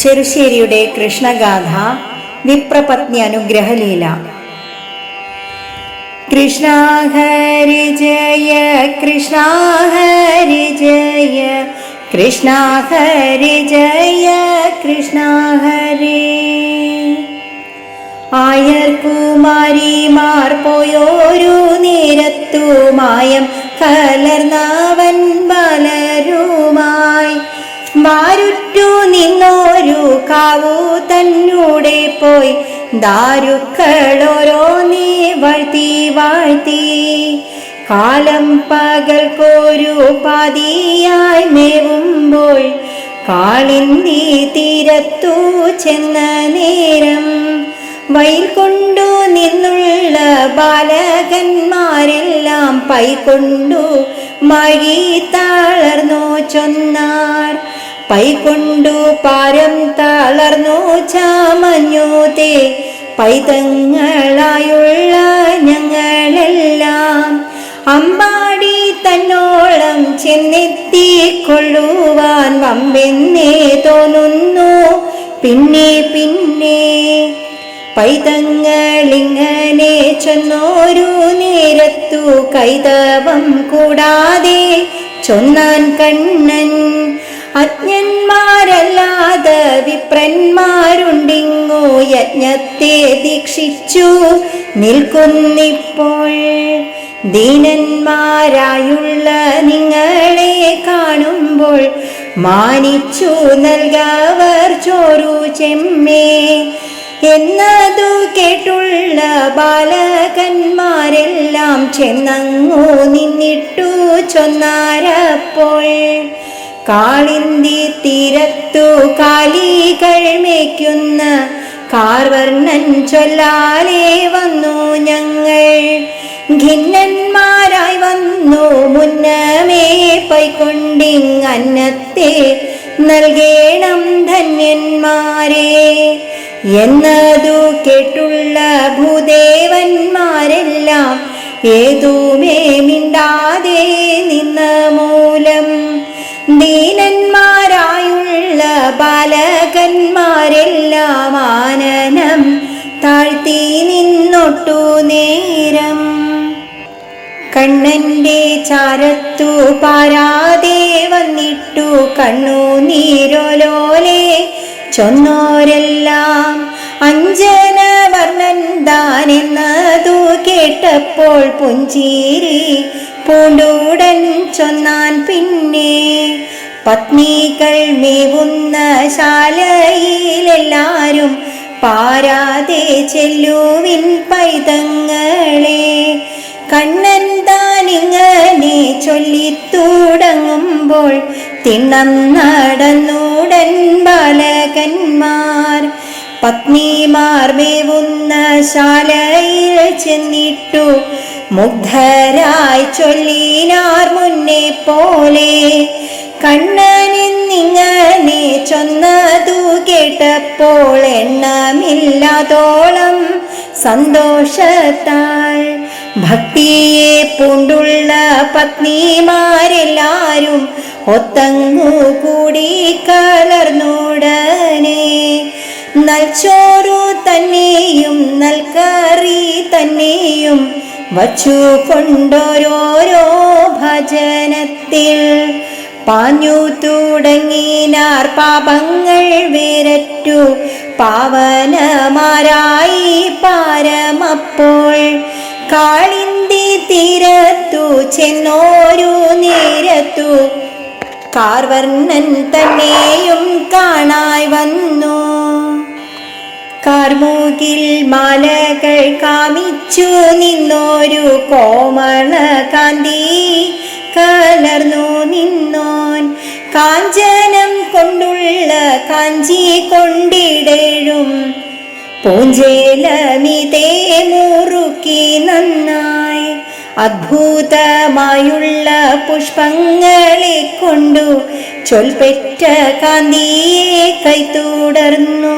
ചെറുശ്ശേരിയുടെ കൃഷ്ണഗാഥ വിപ്രപത്നി അനുഗ്രഹലീല. കൃഷ്ണ ഹരി ജയ കൃഷ്ണ ഹരി ജയ കൃഷ്ണ ഹരി ജയ കൃഷ്ണ ഹരി. ആയർകുമാരിമാർ പോയോരു നേരത്തു മായം കലർന്നവൻ പലരുമായി മാരുറ്റു നിന്നോരു കാവു തന്നൂടെ പോയി ദാരുക്കളോരോന്നീ വാഴ്ത്തി വാഴ്ത്തി. കാലം പകൽക്കൊരു പാതിയായി മേവുമ്പോൾ കാളിന്തി തീരത്തു ചെന്ന നേരം വയൽ കൊണ്ടു നിന്നുള്ള ബാലകന്മാരെല്ലാം പൈകൊണ്ടു മഴി തളർന്നു ചൊന്നാർ. പൈകൊണ്ടു പാരം തളർന്നു ചമഞ്ഞുതേ പൈതങ്ങളായുള്ള ഞങ്ങളെല്ലാം അമ്പാടി തന്നോളം ചെന്നെത്തിക്കൊള്ളുവാൻ വമ്പെന്നേ തോന്നുന്നു പിന്നെ പിന്നെ. പൈതങ്ങളിങ്ങനെ ചെന്നോരു നേരത്തു കൈതവം കൂടാതെ ചൊന്നാൻ കണ്ണൻ, അജ്ഞന്മാരല്ലാതെ വിപ്രന്മാരുണ്ടിങ്ങോ യജ്ഞത്തെ ദീക്ഷിച്ചു നിൽക്കുന്നിപ്പോൾ. ദീനന്മാരായുള്ള നിങ്ങളെ കാണുമ്പോൾ മാനിച്ചു നൽകവർ ചോറു ചെമ്മേ എന്നതു കേട്ടുള്ള ബാലകന്മാരെല്ലാം ചെന്നങ്ങു നിന്നിട്ടു ചൊന്നാരപ്പോൾ. കാളിന്തി തീരത്തു കാലികൾ മേയ്ക്കുന്ന കാർവർണ്ണൻ ചൊല്ലാലേ വന്നു ഞങ്ങൾ. ഖിന്നന്മാരായി വന്നു മുന്നമേ പൈക്കൊണ്ടിങ്ങന്നത്തെ നൽകേണം ധന്യന്മാരെ എന്നതു കേട്ടുള്ള ഭൂദേവന്മാരെല്ലാം ഏതുമേ മിണ്ടാതെ നിന്ന മൂലം ദീനന്മാരായുള്ള ബാലകന്മാരെല്ലാം ആനനം താഴ്ത്തി നിന്നൊട്ടു നേരം. കണ്ണന്റെ ചാരത്തു പാരാതെ വന്നിട്ടു കണ്ണുനീരോലോലെ ചൊന്നോരെല്ലാം അഞ്ജനവർണ്ണൻ താനെന്നതു കേട്ടപ്പോൾ പുഞ്ചിരി പൂണ്ടുടൻ ചൊന്നാൻ പിന്നെ. പത്നികൾ മേവുന്ന ശാലയിലെല്ലാരും പാരാതെ ചെല്ലുവിൻ പൈതങ്ങളെ. കണ്ണൻ താനിങ്ങനെ ചൊല്ലിത്തുടങ്ങുമ്പോൾ തിണ്ണം നടന്നുടൻ ബാലകന്മാർ പത്നിമാർ മേവുന്ന ശാലയിൽ ചെന്നിട്ടു മുഗ്ധരായി ചൊല്ലിനാർ മുന്നേ പോലെ. കണ്ണനെന്നിങ്ങനെ ചൊന്നതു കേട്ടപ്പോൾ എണ്ണമില്ലാതോളം സന്തോഷത്താൽ ഭക്തിയെ പൂണ്ടുള്ള പത്നിമാരെല്ലാരും ഒത്തങ്ങു കൂടി കലർന്നുടനെ നൽചോറു തന്നെയും നൽകറി തന്നെയും വച്ചു കൊണ്ടോരോരോ ഭജനത്തിൽ പാഞ്ഞു തുടങ്ങിനാർ പാപങ്ങൾ വേരറ്റു പാവനമാരായി പാരമപ്പോൾ. കാളിന്തി തീരത്തു ചെന്നോരു നേരത്തു കാർവർണ്ണൻ തന്നെയും കാണായി വന്നു. കാർമൂകിൽ മാലകൾ കാമിച്ചു നിന്നോരു കോമള കാന്തി കലർന്നു നിന്നോൻ. കാഞ്ചനം കൊണ്ടുള്ള കാഞ്ചി കൊണ്ടിടേഴും പൂഞ്ചേലമിതേ മുറുക്കി നന്നായി. അദ്ഭുതമായുള്ള പുഷ്പങ്ങളെ കൊണ്ടു ചൊൽപ്പെറ്റ കാന്തിയെ കൈത്തുടർന്നു.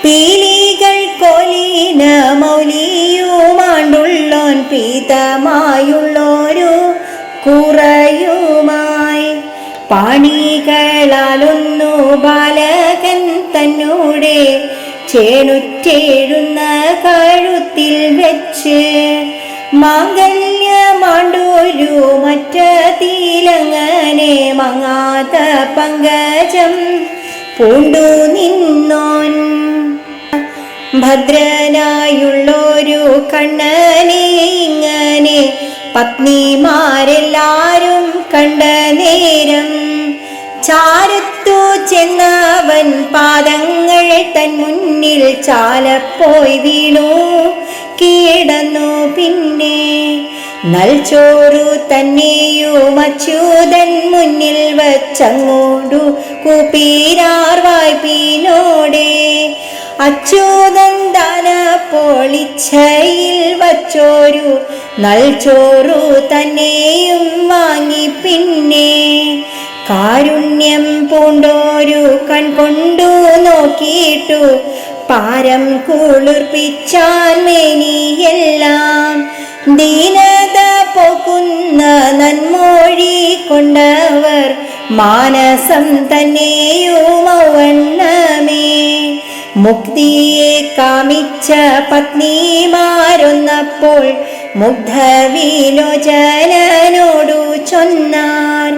പീലികൾ കോലിന മൗലിയുമാണ്ടുള്ളോൻ പീതമായുള്ളോരു കുറയുമായി പാണികളാലൊന്നു ബാലകൻ തന്നൂടെ ചേണുറ്റേഴുന്ന കഴുത്തിൽ വെച്ച് മാംഗല്യമാണ്ടൊരു മറ്റ തീലങ്ങനെ മങ്ങാത്ത പങ്കജം പൂണ്ടു നിന്നോൻ. ഭദ്രനായുള്ളൊരു കണ്ണനെ ഇങ്ങനെ പത്നിമാരെല്ലാരും കണ്ട നേരം ചാരത്തു ചെന്നവൻ പാദങ്ങൾ തൻ മുന്നിൽ ചാലപ്പോയി വീണു കിടന്നു. പിന്നെ നൽചോറു തന്നെയും അച്യുതൻ മുന്നിൽ വച്ചങ്ങോടു കൂപ്പീരാർ വായ്പിനോടെ അച്യുതൻ ദാനപ്പോളിച്ഛയിൽ വച്ചോരു നൽചോറു തന്നെയും വാങ്ങി. പിന്നെ കാരുണ്യം പൂണ്ടോരു കൺകൊണ്ടു നോക്കിയിട്ടു പാരം കുളിർപ്പിച്ചാൻ മേനിയെല്ലാം. ദീനത പോക്കുന്ന നന്മൊഴി കൊണ്ടവർ മാനസം തന്നെയും ഔവണ്ണമേ. മുക്തിയെ കാമിച്ച പത്നിമാരൊന്നപ്പോൾ മുഗ്ധവിലോചനോടു ചൊന്നാർ,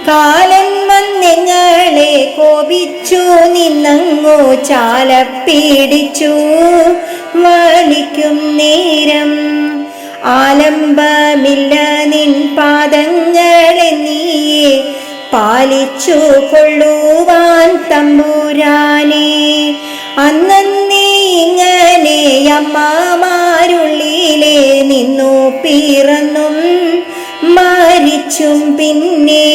കാലൻ വന്നെങ്ങളെ കോപിച്ചു നിന്നങ്ങു ചാലപ്പിടിച്ചു വലിക്കും നേരം. ആലംബമില്ല നിൻ പാദങ്ങളെ നീയെ പാലിച്ചു കൊള്ളുവാൻ തമ്പുരാനെ. അന്നീ ഇങ്ങനെ അമ്മമാരുള്ളിലെ നിന്നു പിറന്നും മരിച്ചും. പിന്നെ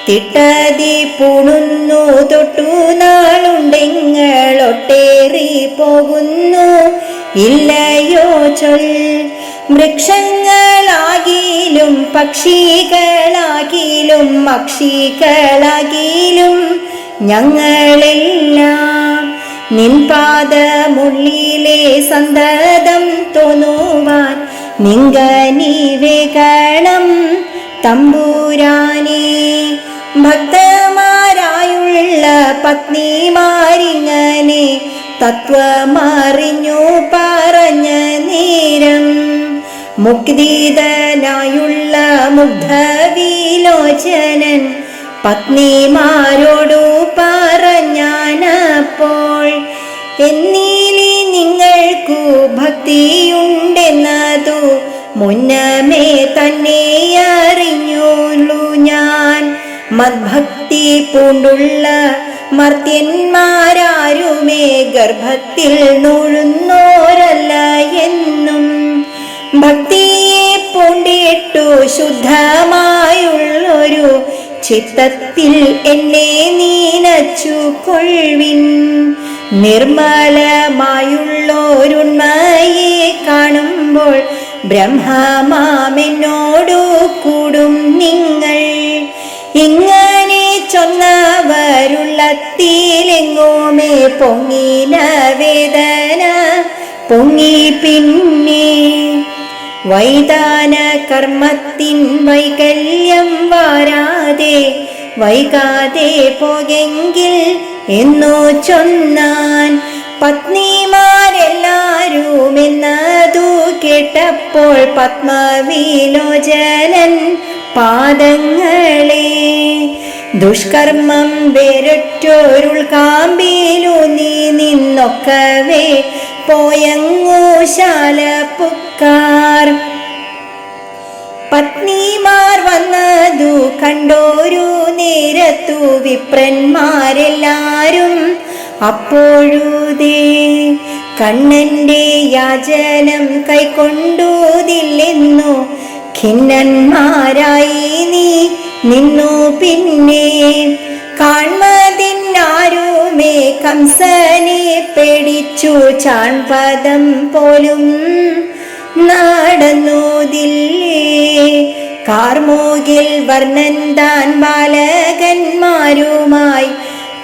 തിട്ടതി പൂണുന്നു തൊട്ടു നാളുണ്ടെങ്ങളൊട്ടേറി പോകുന്നു ഇല്ലയോ ചൊൽ. വൃക്ഷങ്ങളാകിലും പക്ഷികളാകിലും പക്ഷികളാകിലും ഞങ്ങളെല്ലാം നിൻ പാദമുള്ളിലെ സന്തതം തോന്നുവാൻ നിങ്കനിവേകണം തമ്പുരാനെ. ഭക്തമാരായുള്ള പത്നിമാരിങ്ങനെ തത്വമറിഞ്ഞു പറഞ്ഞ നേരം മുക്തിദനായുള്ള മുഗ്ധവിലോചനൻ പത്നിമാരോടു പറഞ്ഞപ്പോൾ, എന്നീലി നിങ്ങൾക്കു ഭക്തിയുണ്ടെന്നതു മുന്നമേ തന്നെ അറിഞ്ഞുള്ളൂ ഞാൻ. മദ്ഭക്തി പൂണ്ടുള്ള മർത്യന്മാരാരുമേ ഗർഭത്തിൽ നൂഴുന്നോരല്ല എന്നും. ഭക്തിയെ പൂണ്ടിട്ടു ശുദ്ധമായുള്ളൊരു ചിത്തത്തിൽ എന്നെ നീനച്ചു കൊൾവിൻ. നിർമ്മലമായുള്ളൊരുണ്മയെ കാണുമ്പോൾ ബ്രഹ്മമാമെന്നോടു കൂടും നിങ്ങൾ. ഇങ്ങനെ ചൊന്നവരുള്ളത്തിലെങ്ങോമേ പൊങ്ങിന വേദന പൊങ്ങി. പിന്നെ വൈദാന കർമ്മത്തിൻ വൈകല്യം വാരാതെ വൈകാതെ പോകെങ്കിൽ എന്നു ചൊന്നാൻ. പത്നിമാരെല്ലാരും എന്നതു കേട്ടപ്പോൾ പത്മവിലോചനൻ പാദങ്ങളെ ദുഷ്കർമ്മം വേറിട്ടൊരുൾക്കാമ്പിലു നീ നിന്നൊക്കവേ പോയങ്ങു ശാലപ്പുക്കാർ. പത്നിമാർ വന്നതു കണ്ടോരു നേരത്തു വിപ്രന്മാരെല്ലാരും അപ്പോഴുതേ കണ്ണന്റെ യാചനം കൈക്കൊണ്ടുതില്ലെന്നു ഖിന്നന്മാരായി നീ നിന്നു. പിന്നെ കാൺമതിനാരുമേ കംസനെ പേടിച്ചു ചാൺപദം പോലും നടന്നോതില്ലേ. കാർമൂകിൽ വർണ്ണൻ താൻ ബാലകന്മാരുമായി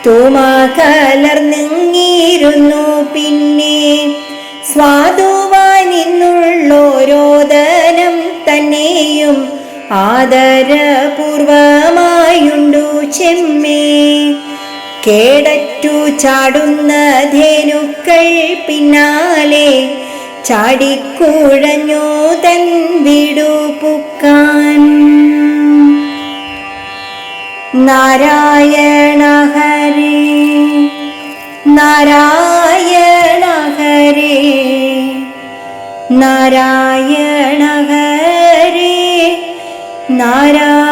തൂമ കലർന്നിങ്ങിരുന്നു. പിന്നെ സ്വാദുവായി നിന്നുള്ളോരോദനം തന്നെയും ആദരപൂർവമായുണ്ടു ചെമ്മേ. കേടറ്റു ചാടുന്ന ധേനുക്കൾ പിന്നാലെ ചാടിക്കുഴഞ്ഞു തൻ വീടു പുക്കാൻ. നാരായണ ഹരേ നാരായണ ഹരേ നാരായണ ഹരേ നാരായണ